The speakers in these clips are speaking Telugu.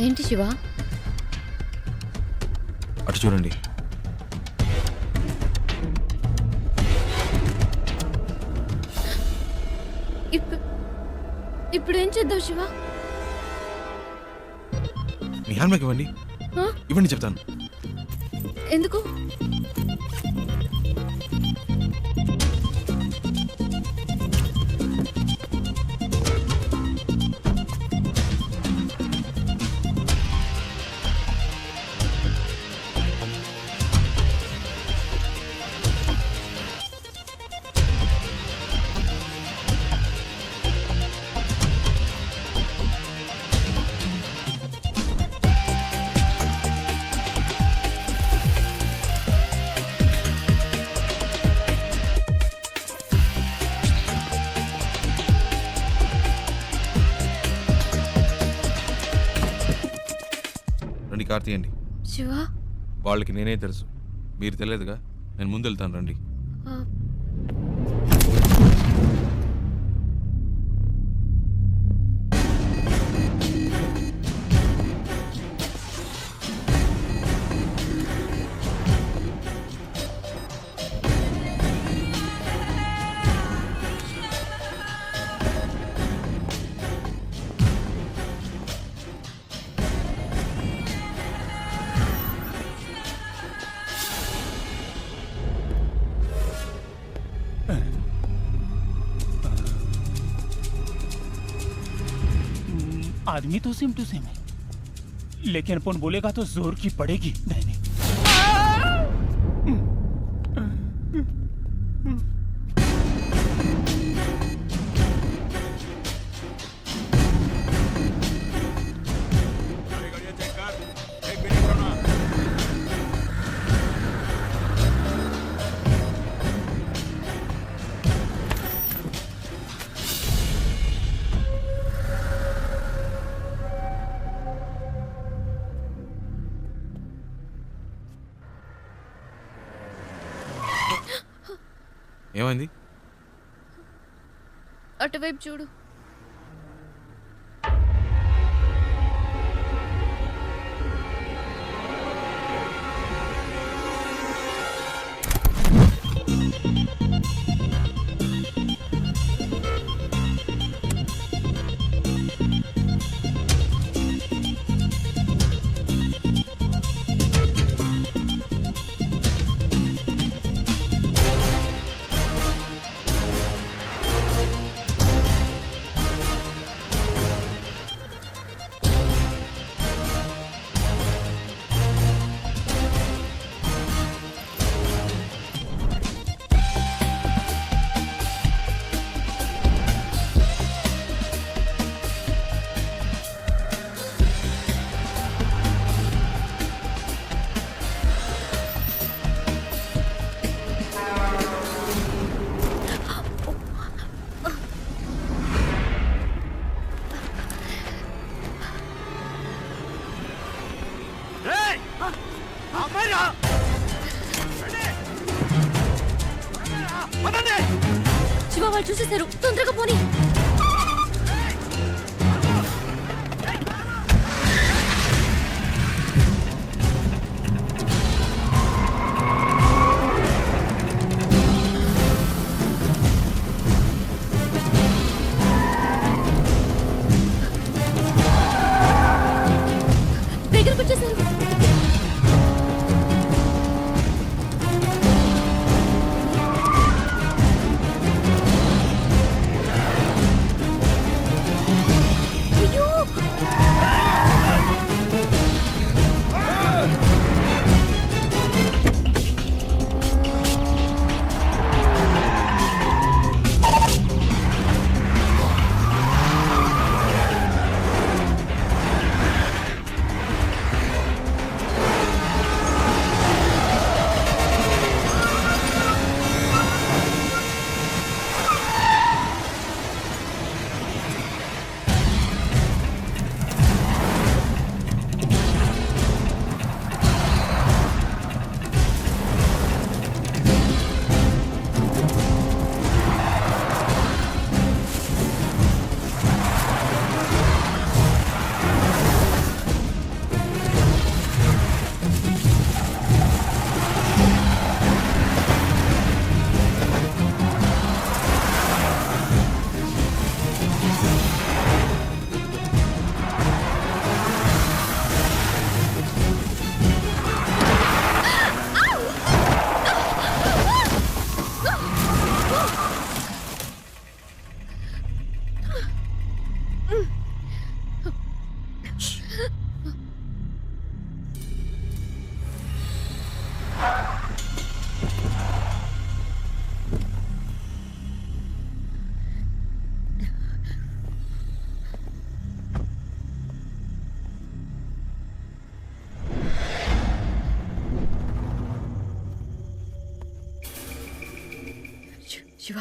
ఏంటి శివ? అటు చూడండి. ఇప్పుడు ఏం చేద్దాం శివ? మీ హ్యాండ్బ్యాగ్ ఇవ్వండి. ఇవ్వండి చెప్తాను. ఎందుకు? రండి, కార్ తీయండి. శివ, వాళ్ళకి నేనే తెలుసు, మీరు తెలియదుగా. నేను ముందు వెళ్తాను, రండి. आदमी तो सेम टू सेम है, लेकिन अपन बोलेगा तो जोर की पड़ेगी। नहीं नहीं, ఏమైంది? అటువైపు చూడు. శివ, వాళ్ళు చూసేశారు, తొందరగా పోనీ. దగ్గరకు వచ్చేసారు. శివ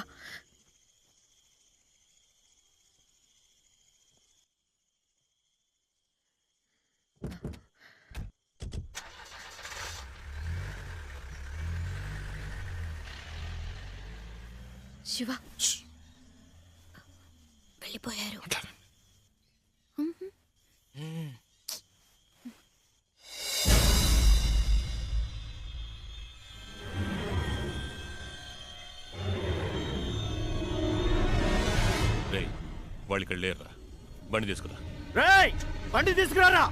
శివ వెళ్ళిపోయారు. రేయ్ వాళ్ళు ఇక్కడ లేరురా, బండి తీసుకురా. రేయ్ బండి తీసుకురారా.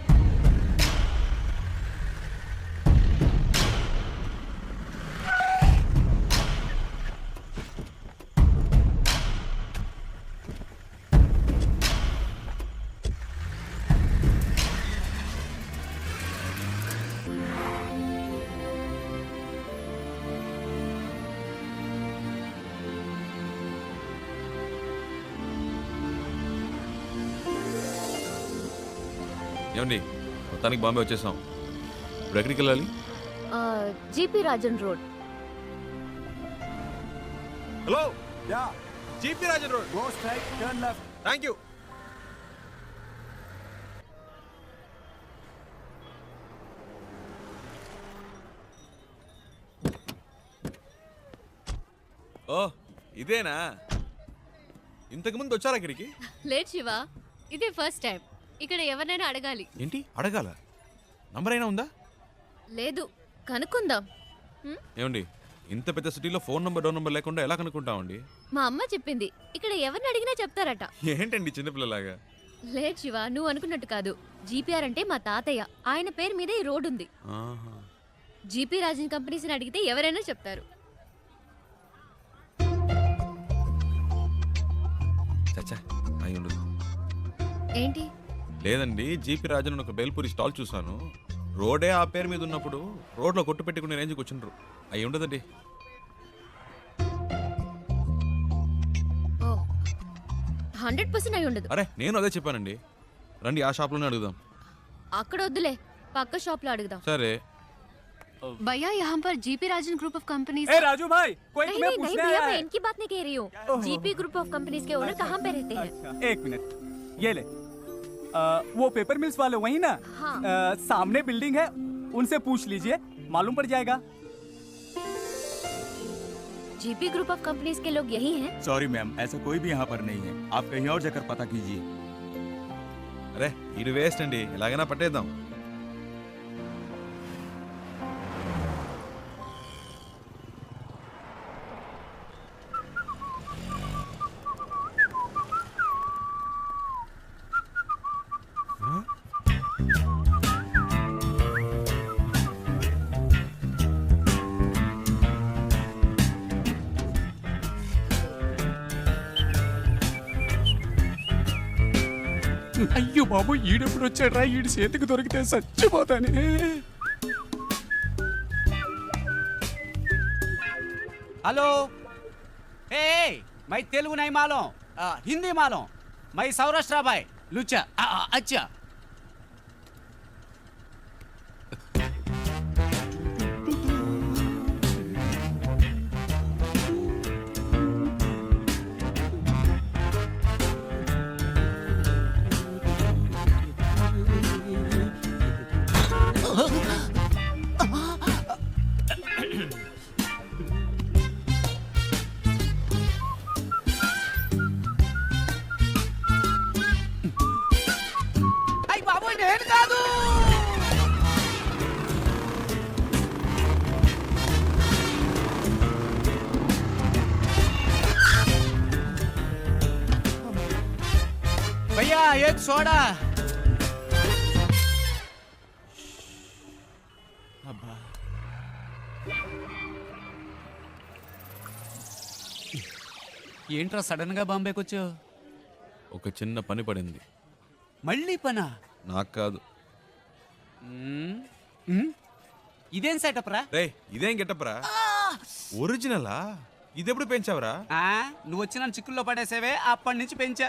ఏమండి మొత్తానికి బాంబే వచ్చేసాం. ఇప్పుడు ఎక్కడికి వెళ్ళాలి? GP Rajan road. Hello, yeah GP Rajan road. Go straight turn left. Thank you. Oh ఇదేనా? ఇంతకు ముందు వచ్చారా ఇక్కడికి? లేట్ శివ, ఇదే ఫస్ట్ టైం. ఇక్కడ ఎవరినైనా అడగాలి. ఏంటి అడగాల? నంబర్ అయినా ఉందా? లేదు, కనుక్కుందాం. ఏమండి ఇంత పెద్ద సిటీలో ఫోన్ నంబర్ డోర్ నంబర్ లేకుండా ఎలా కనుక్కుంటామండి? మా అమ్మ చెప్పింది ఇక్కడ ఎవరిని అడిగినా చెప్తారట. ఏంటండి చిన్నపిల్లలాగా? లేట్ శివ, నువ్వు అనుకున్నట్టు కాదు. జీపీఆర్ అంటే మా తాతయ్య, ఆయన పేరు మీదే ఈ రోడ్ ఉంది. ఆహా. జీపీ రాజన్ కంపెనీస్ని అడిగితే ఎవరైనా చెప్తారు. చచ్చా అయి ఉండదు. ఏంటి? లేదండి, జీపీ రాజన్ అని ఒక బేల్పూరి స్టాల్ చూసాను. రోడే ఆ పేరు మీద ఉన్నప్పుడు రోడ్లో కొట్టు పెట్టుకునే రేంజ్కి వచ్చిండ్రు. అయి ఉండదండి. ఓ 100% అయి ఉండదు. అరే నేను అదే చెప్పానండి. రండి ఆ షాప్లోనే అడుగుదాం. అక్కడ వద్దులే, పక్క షాప్ లో అడుగుదాం. సరే. भैया यहाँ पर GP Rajan group of companies. ए राजू भाई कोई नहीं तुम्हें नहीं नहीं पूछने भैया, आया मैं है। इनकी बात नहीं कह रही हूँ. जीपी ग्रुप ऑफ कंपनीज के ओनर कहाँ पे रहते हैं? अच्छा, एक मिनट ये ले। वो पेपर मिल्स वाले वही ना? हाँ. सामने बिल्डिंग है, उनसे पूछ लीजिए, मालूम पड़ जाएगा। जीपी ग्रुप ऑफ कंपनीज के लोग यही हैं? सॉरी मैम, ऐसा कोई भी यहाँ पर नहीं है। आप कहीं और जाकर पता कीजिए। అరే ఇది వేస్ట్ అండి, ఎలాగైనా పట్టేద్దాం. అయ్యో బాబు ఈడెప్పుడు వచ్చాడ్రా, ఈడి చేతికి దొరికితే చచ్చిపోతానే. हेलो ए मैं तेलुगु नहीं मालूम, हिंदी मालूम. मैं सौराष्ट्र भाई लुच्चा. अच्छा అయ్య బాబోయ్ నేను కాదు. भैया एक सोडा. ఏంట్రా సడన్ గా బాంబేకి వచ్చావు? ఒక చిన్న పని పడింది. మళ్ళీ పనా? నాకు కాదు, ఇదేం సెటప్ రా? రే ఇదేం గెటప్రా? ఒరిజినలా? ఇదెప్పుడు పెంచావురా? నువ్వు వచ్చి నన్ను చిక్కుల్లో పడేసేవే, అప్పటి నుంచి పెంచా.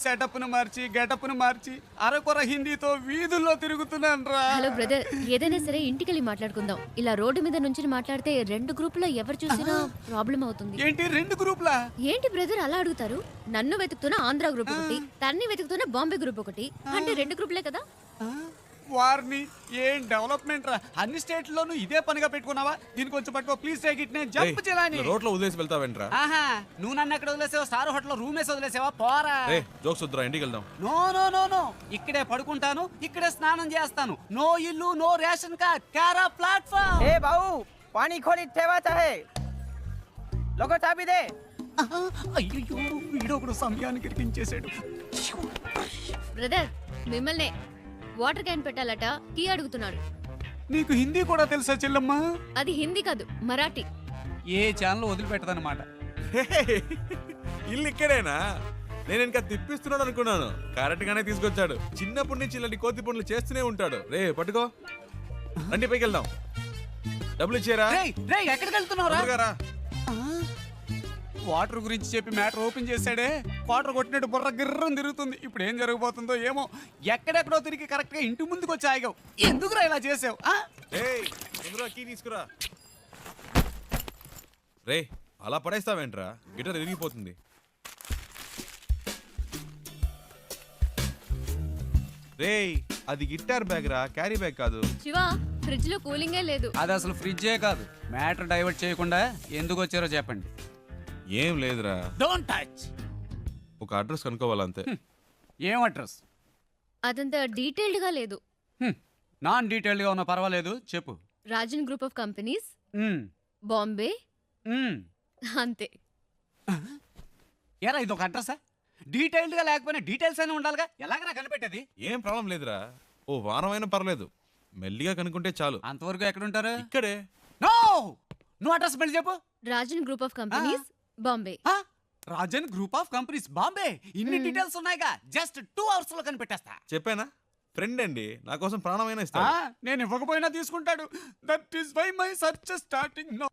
సెటప్ను మార్చి గెటప్ను మార్చి అరకొర హిందీతో వీధుల్లో తిరుగుతున్నాను రా. హలో బ్రదర్, ఏదైనా సరే ఇంటికెళ్ళి మాట్లాడుకుందాం. ఇలా రోడ్డు మీద నుంచి మాట్లాడితే 2 గ్రూపులో ఎవరు చూసినా ప్రాబ్లం అవుతుంది. ఏంటి 2 గ్రూపులా? ఏంటి బ్రదర్ అలా అడుగుతారు? నన్ను వెతుకుతున్న ఆంధ్ర గ్రూప్ ఒకటి, తన్ని వెతుకుతున్న బాంబే గ్రూప్ ఒకటి, అంటే 2 గ్రూపులే కదా. వారిని ఏం డెవలప్మెంట్ రా! అన్ని స్టేట్లోనూ ఇదే పనిగా పెట్టుకున్నావా? దీని కొంచెం పట్టుకో ప్లీజ్, టేక్ ఇట్. నేను జంప్ చేయాలని. రోడ్లో వదిలేసి వెళ్తావేంట్రా? ఆహా, నువ్వు నన్ను ఎక్కడ వదిలేసావా? స్టార్ హోటల్ రూమ్ వేసి వదిలేసావా? పోరా. రే జోక్స్ వద్దురా, ఇంటికి వెళ్దాం. నో నో నో నో, ఇక్కడే పడుకుంటాను, ఇక్కడే స్నానం చేస్తాను. నో ఇల్లు, నో రేషన్ కార్డ్, కారా ప్లాట్ఫామ్. ए बाबू पानी खोली ठेवायचं आहे लोक चाबी दे అయ్యో, వీడొకడు సమయానికి ఇరికించేశాడు. బ్రదర్ మిమ్మల్నే వాటర్ క్యాన్ పెట్టాలట, టీ అడుగుతున్నాడు. నీకు హిందీ కూడా తెలుసా చెల్లమ్మ? అది హిందీ కాదు, మరాఠీ. ఏ ఛానల్ వదిలిపెట్టదన్నమాట. ఇల్లు ఇక్కడేనా? నేను ఇంకా తిప్పిస్తున్నాడు అనుకున్నాను. కరెక్ట్ గానే తీసుకొచ్చాడు. చిన్నప్పటి నుంచి ఇలాంటి కోతి పనులు చేస్తూనే ఉంటాడు. రే పట్టుకో, రండి పైకి వెళ్దాం. డబ్బులు ఇచ్చారా? రేయ్ ఎక్కడికి వెళ్తున్నావురా? రా. వాటర్ గురించి చెప్పి మ్యాటర్ ఓపెన్ చేశాడే, వాటర్ కొట్టినట్టు బుర్ర గిర్రం తిరుగుతుంది. ఇప్పుడు ఏం జరగబోతుందో ఏమో. ఎక్కడెక్కడో తిరిగి కరెక్ట్ గా ఇంటి ముందుకు వచ్చి ఆగావు. ఎందుకురా ఇలా చేసావు? ఏయ్ తొందరగా కీ తీసుకురా. రే అలా పడేస్తావేంట్రా? గిటార్ ఇరిగిపోతుంది. రేయ్ అది గిటార్ బ్యాగ్ రా, క్యారీ బ్యాగ్ కాదు. శివ, ఫ్రిడ్జ్ లో కూలింగే లేదు. అది అసలు ఫ్రిడ్జే కాదు. మ్యాటర్ డైవర్ట్ చేయకుండా ఎందుకు వచ్చారో చెప్పండి. ఏం లేదురా, డోంట్ టచ్. ఒక అడ్రస్ కనుక్కోవాలంతే. ఏం అడ్రస్? అదంత డీటెయిల్డ్ గా లేదు. నాన్ డీటెయిల్డ్ గా ఉన్నా పర్వాలేదు, చెప్పు. రాజన్ గ్రూప్ ఆఫ్ కంపెనీస్, మ్మ్. బాంబే, మ్మ్. అంతే. ఏరా ఇది ఒక అడ్రసా? డీటెయిల్డ్ గా లేకపోయినా డీటెయిల్స్ అయినా ఉండాలిగా. ఎలాగరా కనిపెట్టేది? ఏం ప్రాబ్లం లేదురా, ఓ వారం అయినా పర్లేదు. మెల్లిగా కనుక్కుంటే చాలు. అంతవరకు ఎక్కడుంటారు? ఇక్కడే. నో, నువ్వు అడ్రస్ మళ్ళీ చెప్పు. Rajan group of companies, Bombay. Rajan group of companies, Bombay. ఇన్ని డీటెయిల్స్ ఉన్నాయిగా, జస్ట్ 2 hours లో కనిపెట్టేస్తా. చెప్పానా? ఫ్రెండ్ అండి, నా కోసం ప్రాణమైనా ఇస్తాడు. నేను ఇవ్వకపోయినా తీసుకుంటాడు. That is why my search starting now.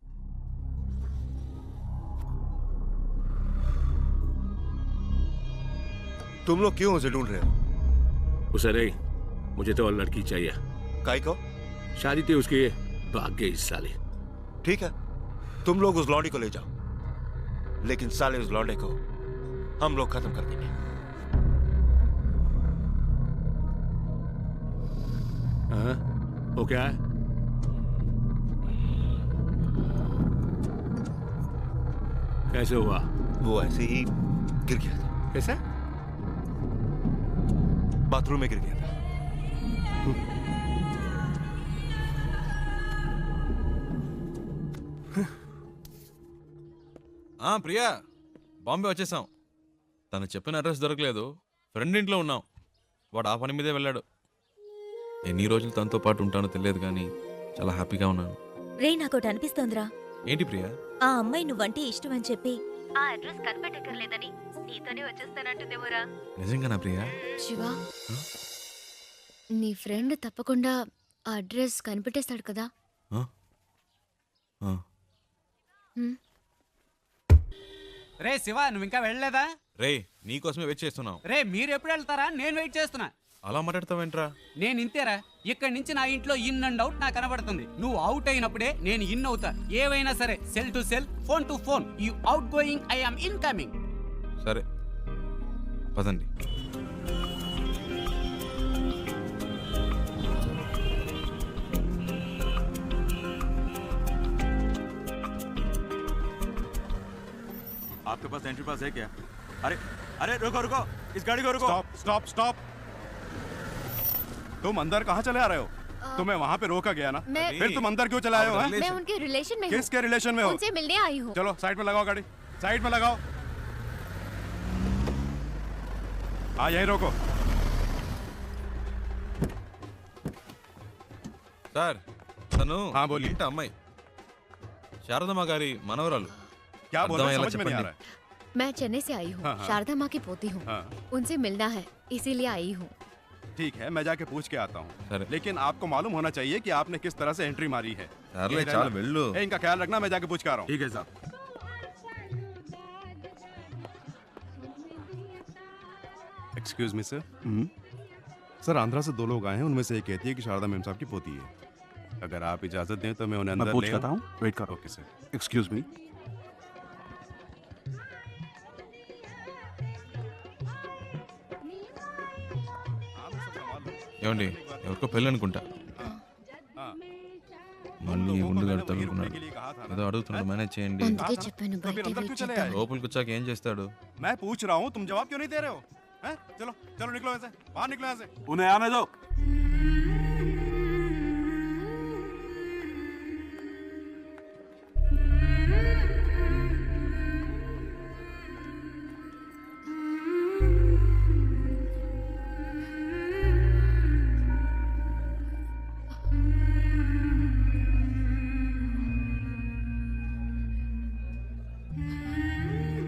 तुम लोग क्यों उसे ढूंढ रहे हो? उसे नहीं, मुझे तो और लड़की चाहिए। काय को? शादी थी उसकी, भाग गई इस साले। ठीक है, तुम लोग उस लौंडे को ले जाओ, लेकिन साले उस लौंडे को हम लोग खत्म कर देंगे। हाँ, वो क्या है? कैसे हुआ? वो ऐसे ही गिर गया था, कैसे? बाथरूम में गिर गया था। ప్రియా, బాంబే వచ్చేసాం. తను చెప్పిన అడ్రస్ దొరకలేదు. ఫ్రెండ్ ఇంట్లో ఉన్నాం. వాడు ఆ పని మీదే వెళ్ళాడు. ఎన్ని రోజులు తనతో పాటు ఉంటానో తెలియదు కానీ చాలా హ్యాపీగా ఉన్నాను. రే నాకోటి అనిపిస్తోందిరా. ఏంటి ప్రియా? ఆ అమ్మాయి నువ్వంటే ఇష్టం అని చెప్పి ఆ అడ్రస్ కనిపెట్టక్కర్లేదని నీతోనే వచ్చేస్తానంటుందేమోరా. నిజంగానా ప్రియా? శివ, నీ ఫ్రెండ్ తప్పకుండా ఆ అడ్రస్ కనిపెట్టేస్తాడు కదా. రే శివ, నువ్వు ఇంకా వెళ్ళలేదా? రే నీకోసమే వెయిట్ చేస్తున్నాం. రే మీరు ఎప్పుడు వెళ్తారా? నేను వెయిట్ చేస్తున్నా. అలా మాట్లాడతావేంట్రా? నేను ఇంతేరా. ఇక్కడి నుంచి నా ఇంట్లో ఇన్ అండ్ అవుట్ నాకు కనబడుతుంది. నువ్వు అవుట్ అయినప్పుడే నేను ఇన్ అవుతా. ఏవైనా సరే, cell to cell, phone to phone. You out going, I am incoming. సరే పదండి. आपके पास एंट्री पास है क्या? अरे अरे रुको रुको, इस गाड़ी को रुको। Stop stop stop. तुम अंदर कहाँ चले आ रहे हो? तुम्हें वहाँ पे रोका गया ना, फिर तुम अंदर क्यों चले आए हो? मैं उनके रिलेशन में हूँ। किसके रिलेशन में हो? उनसे मिलने आई हूँ। चलो साइड में लगाओ गाड़ी, साइड में लगाओ। हाँ यहीं रोको। సార్ తను हाँ बोलिए। ఇంటి అమ్మాయి, శారదమ్మ గారి మనవరాలు. क्या बोल रहे అర్థమయ్యేలా हैं? समझ में नहीं आ చెప్పండి. रहा है। मैं चेन्नई से आई हूँ। हाँ, हाँ। शारदा माँ की पोती हूँ। हाँ। उनसे मिलना है, इसीलिए आई हूँ। ठीक है, मैं जाके पूछ के आता हूँ। సరే लेकिन आपको मालूम होना चाहिए कि आपने किस तरह से एंट्री मारी है। సర్లే यही చాలు रहना। వెళ్ళు ए, इनका ख्याल रखना, मैं जाके पूछ के आ रहा हूँ। ठीक है साहब। Excuse me sir. Sir, Andhra से 2 लोग आए हैं, उनमें से एक कहती है कि शारदा मेम साहब की पोती है। अगर आप इजाजत दें तो मैं उन्हें अंदर पूछ ले करता हूँ, वेट करो। Okay sir. Excuse me. ఏమండి ఎవరికో పెళ్ళి అనుకుంటా మళ్ళీ ఉండుగాడు తగులుకున్నాడు ఏదో అడుగుతున్నాడు మేనేజ్ చేయండి అందుకే చెప్పాను तो फिर బయటే अंदर వెయిట్ क्यों चले చేద్దాం आए? లోపలికి వచ్చాక ఏం చేస్తాడు मैं पूछ रहा हूँ, तुम जवाब क्यों नहीं दे रहे हो? हैं? चलो चलो निकलो यहाँ से, बाहर निकलो यहाँ से। उन्हें आने दो।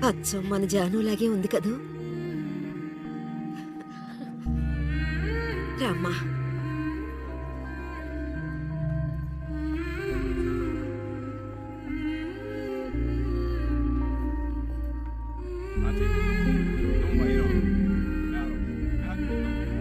అచ్చం మన జానులాగే ఉంది కదూ. రామ్మా. हाँ, ठीक है। तुम वहीं रहो। मैं आ रहा हूँ। मैं आके मिलता हूँ।